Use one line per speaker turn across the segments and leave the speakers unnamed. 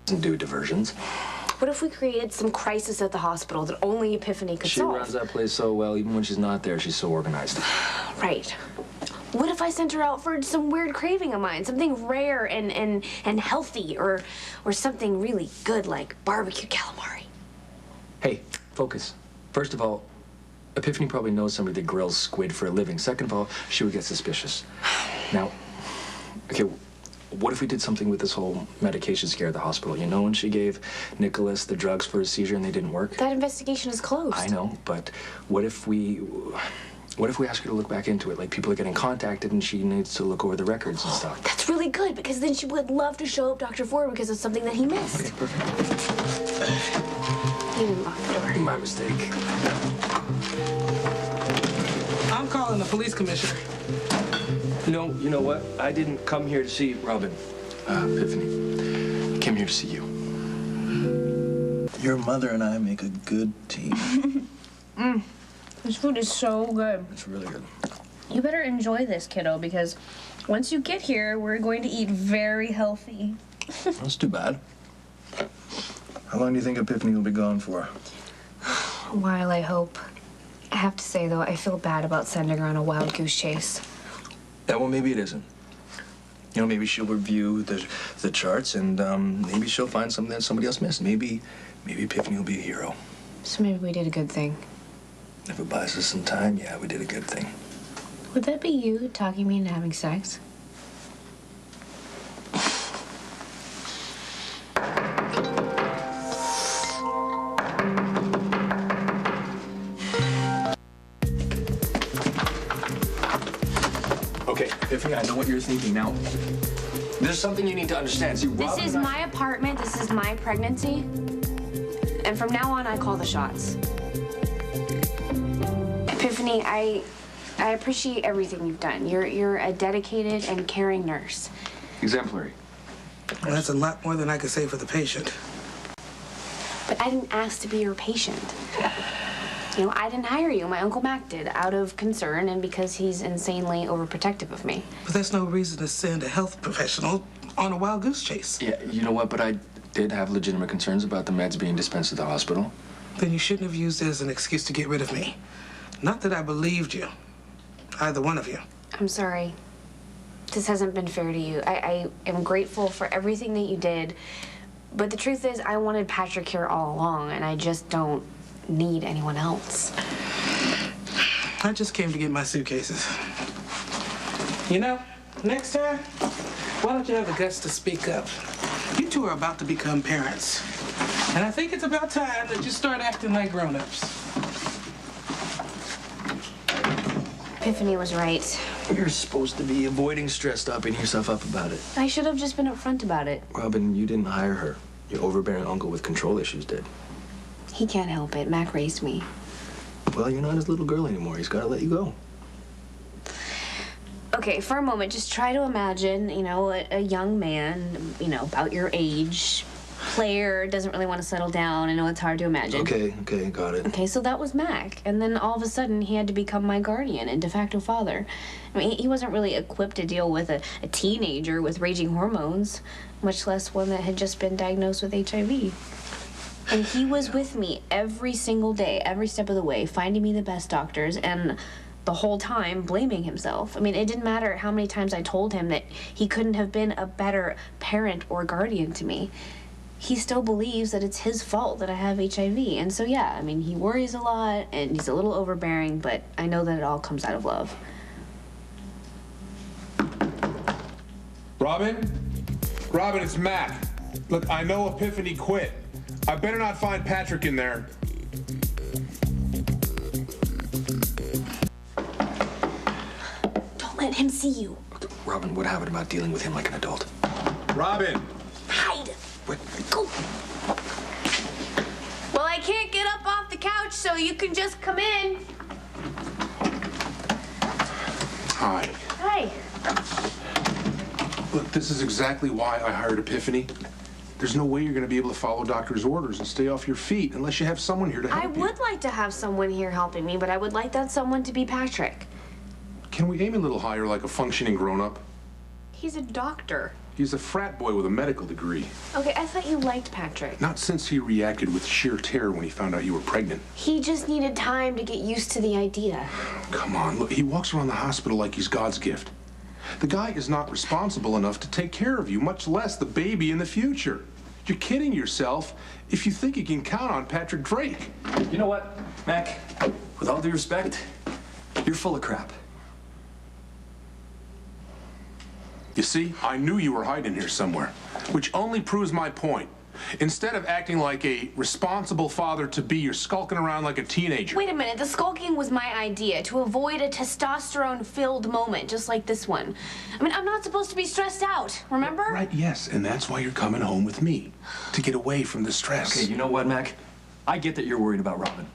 Doesn't do diversions.
What if we created some crisis at the hospital that only Epiphany could solve?
She runs that place so well, even when she's not there, she's so organized.
Right. What if I sent her out for some weird craving of mine? Something rare and healthy, or something really good like barbecue calamari.
Hey, focus. First of all, Epiphany probably knows somebody that grills squid for a living. Second of all, she would get suspicious. Now, okay, what if we did something with this whole medication scare at the hospital? You know, when she gave Nicholas the drugs for his seizure and they didn't work?
That investigation is closed.
I know, but what if we ask her to look back into it? Like, people are getting contacted and she needs to look over the records and stuff.
That's really good, because then she would love to show up Dr. Ford because of something that he missed.
Okay, perfect.
You didn't lock the door.
My mistake.
I'm calling the police commissioner.
No, you know what? I didn't come here to see Robin. Epiphany. I came here to see you.
Your mother and I make a good team.
This food is so good.
It's really good.
You better enjoy this, kiddo, because once you get here, we're going to eat very healthy.
That's too bad. How long do you think Epiphany will be gone for?
A while, I hope. I have to say, though, I feel bad about sending her on a wild goose chase.
Yeah, well, maybe it isn't. You know, maybe she'll review the charts and maybe she'll find something that somebody else missed. Maybe Epiphany will be a hero.
So maybe we did a good thing.
If it buys us some time, yeah, we did a good thing.
Would that be you talking me into having sex?
Okay, Epiphany, I know what you're thinking now. There's something you need to understand. See,
This is my apartment. This is my pregnancy. And from now on, I call the shots. Epiphany, I appreciate everything you've done. You're a dedicated and caring nurse.
Exemplary.
Well, that's a lot more than I could say for the patient.
But I didn't ask to be your patient. You know, I didn't hire you. My Uncle Mac did, out of concern and because he's insanely overprotective of me.
But that's no reason to send a health professional on a wild goose chase.
Yeah, you know what? But I did have legitimate concerns about the meds being dispensed at the hospital.
Then you shouldn't have used it as an excuse to get rid of me. Not that I believed you. Either one of you.
I'm sorry. This hasn't been fair to you. I am grateful for everything that you did. But the truth is, I wanted Patrick here all along, and I just don't need anyone else.
I just came to get my suitcases. You know, next time, why don't you have the guts to speak up? You two are about to become parents. And I think it's about time that you start acting like grown-ups.
Epiphany was right.
You're supposed to be avoiding stress, stop beating yourself up about it.
I should have just been upfront about it.
Robin, you didn't hire her. Your overbearing uncle with control issues did.
He can't help it. Mac raised me.
Well, you're not his little girl anymore. He's got to let you go.
Okay, for a moment, just try to imagine, you know, a young man, you know, about your age, player, doesn't really want to settle down. I know it's hard to imagine.
Okay, got it.
Okay, so that was Mac. And then all of a sudden, he had to become my guardian and de facto father. I mean, he wasn't really equipped to deal with a teenager with raging hormones, much less one that had just been diagnosed with HIV. And he was with me every single day, every step of the way, finding me the best doctors, and the whole time blaming himself. I mean, it didn't matter how many times I told him that he couldn't have been a better parent or guardian to me. He still believes that it's his fault that I have HIV. And so, yeah, I mean, he worries a lot, and he's a little overbearing, but I know that it all comes out of love.
Robin? Robin, it's Mac. Look, I know Epiphany quit. I better not find Patrick in there.
Don't let him see you.
Robin, what happened about dealing with him like an adult?
Robin!
Hide!
What?
Go! Well, I can't get up off the couch, so you can just come in.
Hi.
Hi.
Look, this is exactly why I hired Epiphany. There's no way you're going to be able to follow doctor's orders and stay off your feet unless you have someone here to help you.
I would like to have someone here helping me, but I would like that someone to be Patrick.
Can we aim a little higher like a functioning grown-up?
He's a doctor.
He's a frat boy with a medical degree.
Okay, I thought you liked Patrick.
Not since he reacted with sheer terror when he found out you were pregnant.
He just needed time to get used to the idea.
Come on, look, he walks around the hospital like he's God's gift. The guy is not responsible enough to take care of you, much less the baby in the future. You're kidding yourself if you think you can count on Patrick Drake.
You know what, Mac? With all due respect, you're full of crap.
You see, I knew you were hiding here somewhere, which only proves my point. Instead of acting like a responsible father-to-be, you're skulking around like a teenager.
Wait a minute, the skulking was my idea, to avoid a testosterone-filled moment, just like this one. I mean, I'm not supposed to be stressed out, remember?
Right, yes, and that's why you're coming home with me, to get away from the stress.
Okay, you know what, Mac? I get that you're worried about Robin.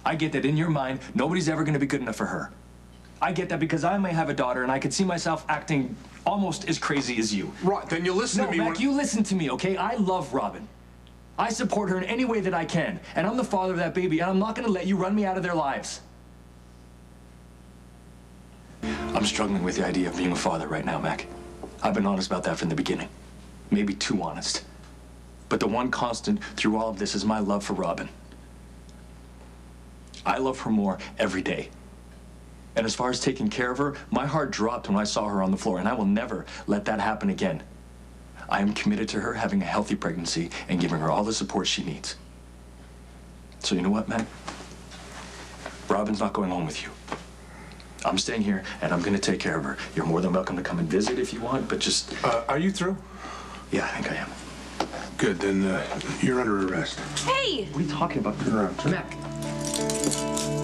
I get that in your mind, nobody's ever gonna be good enough for her. I get that because I may have a daughter and I could see myself acting almost as crazy as you.
Right, then you listen to me
Mac,
when...
you listen to me, okay? I love Robin. I support her in any way that I can, and I'm the father of that baby, and I'm not gonna let you run me out of their lives. I'm struggling with the idea of being a father right now, Mac. I've been honest about that from the beginning. Maybe too honest. But the one constant through all of this is my love for Robin. I love her more every day. And as far as taking care of her, my heart dropped when I saw her on the floor, and I will never let that happen again. I am committed to her having a healthy pregnancy and giving her all the support she needs. So you know what, man? Robin's not going home with you. I'm staying here, and I'm gonna take care of her. You're more than welcome to come and visit if you want, but just...
are you through?
Yeah, I think I am.
Good, then you're under arrest.
Hey!
What are you talking about?
Turn around.
Mac,